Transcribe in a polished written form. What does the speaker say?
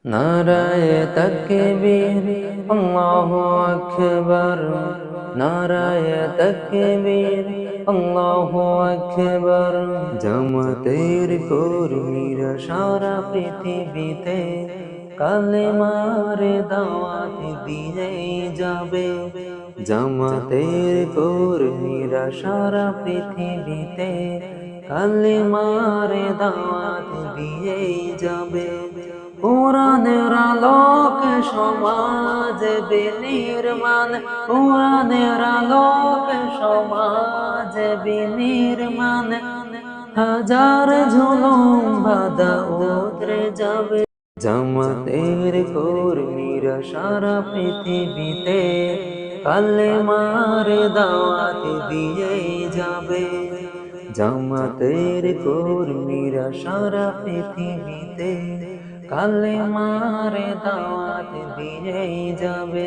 নারায়ে তাকবীর আল্লাহু আকবার, নারায়ে তাকবীর আল্লাহু আকবার। জামাতের কর্মীরা সারা পৃথিবীতে কালেমার দাওয়াত দিয়ে যাবে। জামাতের কর্মীরা সারা পৃথিবীতে কালেমার দাওয়াত দিয়ে যাবে। কোরআনের আলোকে সমাজ বিনির্মাণ, কোরআনের আলোকে সমাজ বিনির্মাণ। হাজার ঝুলুম বাধা উতরে যাবে। জামাতের কর্মীরা সারা পৃথিবীতে কালেমার দাওয়াত দিয়ে যাবে। জামাতের কর্মীরা সারা পৃথিবীতে কালেমার দাওয়াত দিয়ে যাবে।